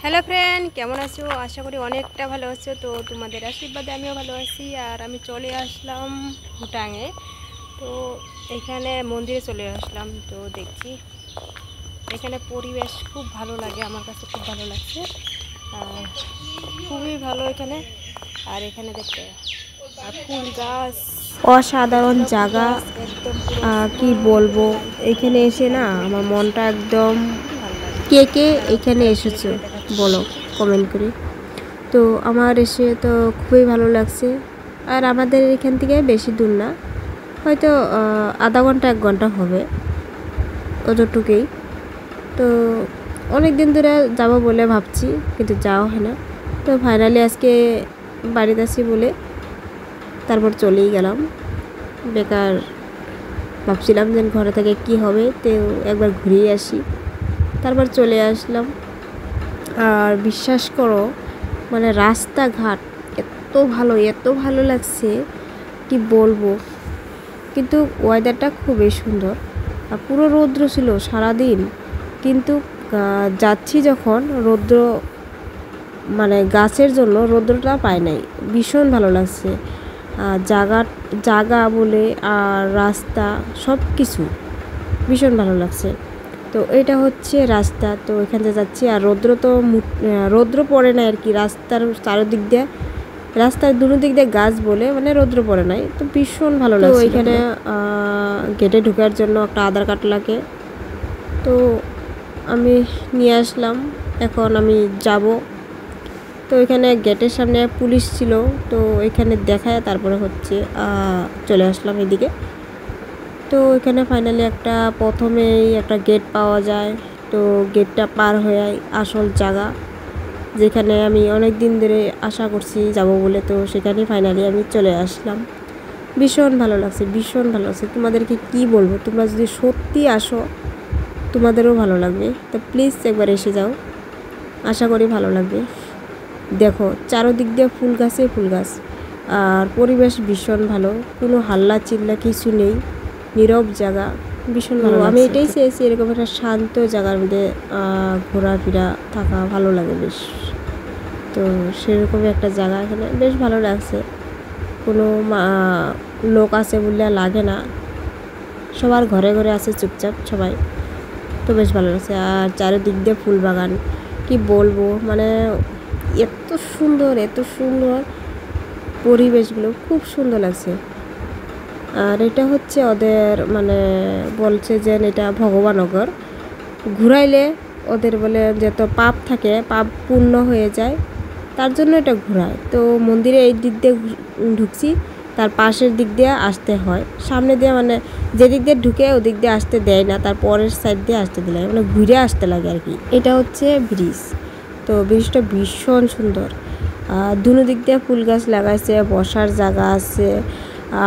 Hello friend, কেমন আছো? আশা করি অনেকটা ভালো আছো। তো তোমাদের আশীর্বাদে আমিও ভালো আছি। আর আমি চলে আসলাম ভুটাঙে। তো এখানে মন্দিরে চলে আসলাম। তো দেখছি এখানে পরিবেশ খুব ভালো লাগে, আমার কাছে খুব ভালো লাগছে। খুবই ভালো এখানে। আর এখানে দেখতে আর ফুল গাছ, অসাধারণ জায়গা। একদম কি বলবো, এখানে এসে না আমার মনটা একদম। কে কে এখানে এসেছো বলো কমেন্ট করে। তো আমার এসে তো খুবই ভালো লাগছে। আর আমাদের এখান থেকে বেশি দূর না, হয়তো আধা ঘন্টা 1 ঘন্টা হবে, অতটুকুই। তো অনেক দিন ধরে যাবো বলে ভাবছি, কিন্তু যাওয়া হয় না। তো ফাইনালি আজকে বাড়িতে আসি বলে তারপর চলেই গেলাম। বেকার ভাবছিলাম যে ঘরে থেকে কি হবে, তো একবার ঘুরিয়ে আসি, তারপর চলে আসলাম। আর বিশ্বাস করো, মানে রাস্তাঘাট এত ভালো লাগছে কি বলবো। কিন্তু ওয়েদারটা খুবই সুন্দর। আর পুরো রৌদ্র ছিল সারাদিন, কিন্তু যাচ্ছি যখন রৌদ্র, মানে গাছের জন্য রৌদ্রটা পাই নাই। ভীষণ ভালো লাগছে জায়গা বলে, আর রাস্তা সব কিছু ভীষণ ভালো লাগছে। তো এটা হচ্ছে রাস্তা, তো এখান থেকে যাচ্ছি। আর রৌদ্র পড়ে নাই আর কি, রাস্তার চারদিক দিয়ে, রাস্তার দুটো দিক দিয়ে গাছ বলে, মানে রৌদ্র পড়ে নাই। তো ভীষণ ভালো লাগছে। তো এখানে গেটে ঢোকার জন্য একটা আধার কার্ড লাগে, তো আমি নিয়ে আসলাম। এখন আমি যাব। তো এখানে গেটের সামনে পুলিশ ছিল, তো এখানে দেখায় তারপরে হচ্ছে চলে আসলাম এদিকে। তো এখানে ফাইনালি প্রথমেই একটা গেট পাওয়া যায়। তো গেটটা পার হয়ে আসল জায়গা, যেখানে আমি অনেক দিন ধরে আশা করছি যাব বলে। তো সেখানে ফাইনালি আমি চলে আসলাম। ভীষণ ভালো লাগছে, ভীষণ ভালো লাগছে। তোমাদেরকে কি বলবো, তোমরা যদি সত্যি আসো তোমাদেরও ভালো লাগবে। তো প্লিজ একবার এসে যাও, আশা করি ভালো লাগবে। দেখো চারদিক দিয়ে ফুল গাছ, আর পরিবেশ ভীষণ ভালো, কোনো হাল্লা চিল্লা কিছু নেই, নীরব জায়গা, ভীষণ ভালো। আমি এটাই চেয়েছি, এরকম একটা শান্ত জায়গার মধ্যে ঘোরাফেরা থাকা ভালো লাগে বেশ। তো সেরকমই একটা জায়গা এখানে বেশ ভালো লাগছে। কোনো লোক আছে বললে লাগে না, সবার ঘরে ঘরে আছে চুপচাপ সবাই। তো বেশ ভালো লাগছে। আর চারিদিক দিয়ে ফুল বাগান, কি বলবো, মানে এত সুন্দর পরিবেশগুলো, খুব সুন্দর লাগছে। আর এটা হচ্ছে ওদের, মানে বলছে যে এটা ভগবানগর, ঘুরাইলে ওদের বলে যত পাপ থাকে পাপ পূর্ণ হয়ে যায়, তার জন্য এটা ঘুরায়। তো মন্দিরে এই দিক দিয়ে ঢুকছি, তার পাশের দিক দিয়ে আসতে হয়, সামনে দিয়ে মানে যেদিক দিয়ে ঢুকে ওদিক দিয়ে আসতে দেয় না, তার পরের সাইড দিয়ে আসতে দিলে মানে ঘুরে আসতে লাগে আর কি। এটা হচ্ছে ব্রিজ। তো ব্রিজটা ভীষণ সুন্দর। দুনো দিক দিয়ে ফুল গাছ লাগাইছে, বসার জায়গা আছে।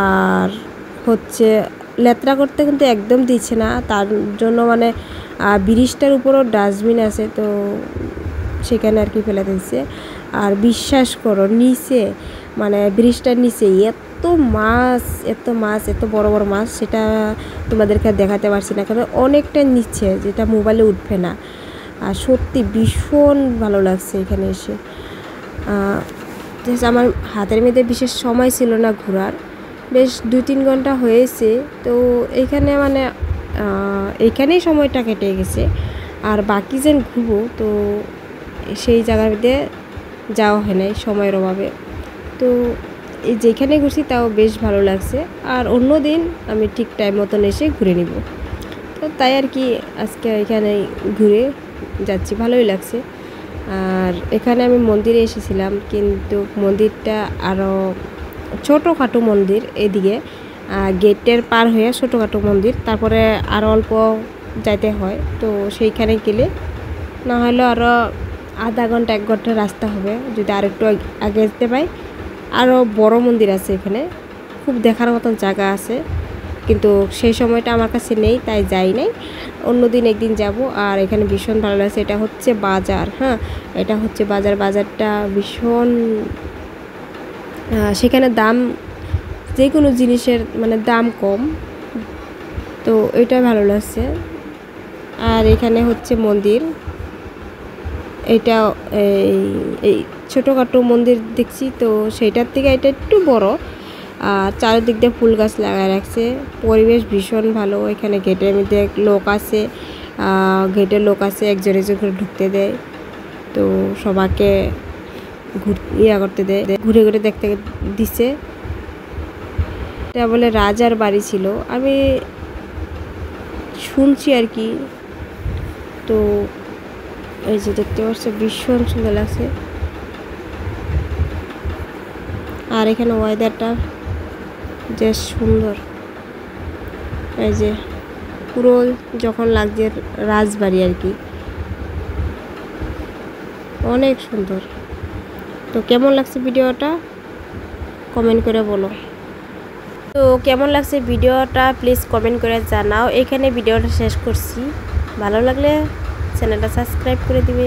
আর হচ্ছে লেত্রা করতে কিন্তু একদম দিচ্ছে না, তার জন্য মানে ব্রিজটার উপরও ডাস্টবিন আছে, তো সেখানে আর কি ফেলে দিচ্ছে। আর বিশ্বাস করো, নিচে মানে ব্রিজটার নিচে এত মাছ, এত বড় বড় মাছ, সেটা তোমাদেরকে দেখাতে পারছি না, কারণ অনেকটা নিচে, যেটা মোবাইলে উঠবে না। আর সত্যি ভীষণ ভালো লাগছে এখানে এসে। আমার হাতের মধ্যে বিশেষ সময় ছিল না ঘোরার, বেশ 2-3 ঘন্টা হয়েছে। তো এইখানে মানে এইখানেই সময়টা কেটে গেছে। আর বাকি যেন ঘুরবো, তো সেই জায়গাতে যাওয়া হয় নাই সময়ের অভাবে। তো এই যেখানে ঘুরছি তাও বেশ ভালো লাগছে। আর অন্য দিন আমি ঠিক টাইম মতন এসে ঘুরে নিব। তো তাই আর কি আজকে এখানে ঘুরে যাচ্ছি, ভালোই লাগছে। আর এখানে আমি মন্দিরে এসেছিলাম, কিন্তু মন্দিরটা আরও ছোটোখাটো মন্দির, এদিকে গেটের পার হয়ে ছোটোখাটো মন্দির, তারপরে আরও অল্প যাইতে হয়। তো সেইখানে গেলে না হলেও আরও আধা ঘন্টা 1 ঘন্টা রাস্তা হবে, যদি আর একটু আগে যেতে পাই। আরও বড় মন্দির আছে এখানে, খুব দেখার মতন জায়গা আছে, কিন্তু সেই সময়টা আমার কাছে নেই, তাই যাই নাই। অন্যদিন একদিন যাব। আর এখানে ভীষণ ভালো লাগছে। এটা হচ্ছে বাজার, হ্যাঁ এটা হচ্ছে বাজারটা ভীষণ, সেখানে দাম, যে কোনো জিনিসের মানে দাম কম, তো এটা ভালো লাগছে। আর এখানে হচ্ছে মন্দির, এটা এই ছোটোখাটো মন্দির দেখছি, তো সেইটার থেকে এটা একটু বড়। আর চারিদিক দিয়ে ফুল গাছ লাগায় রাখছে, পরিবেশ ভীষণ ভালো। এখানে গেটের মধ্যে লোক আছে, গেটের লোক আছে, একজন একজন করে ঢুকতে দেয়। তো সবাইকে করতে দেয়, ঘুরে ঘুরে দেখতে দিছে। এটা বলে রাজার বাড়ি ছিল, আমি শুনছি আর কি। তো এই যে দেখতে পাচ্ছ, ভীষণ সুন্দর লাগছে। আর এখানে ওয়েদারটা যে সুন্দর, এই যে পুরো যখন লাগছে রাজবাড়ি আর কি, অনেক সুন্দর। তো কেমন লাগছে ভিডিওটা কমেন্ট করে বলো। তো কেমন লাগছে ভিডিওটা প্লিজ কমেন্ট করে জানাও। এখানে ভিডিওটা শেষ করছি, ভালো লাগলে চ্যানেলটা সাবস্ক্রাইব করে দিবে।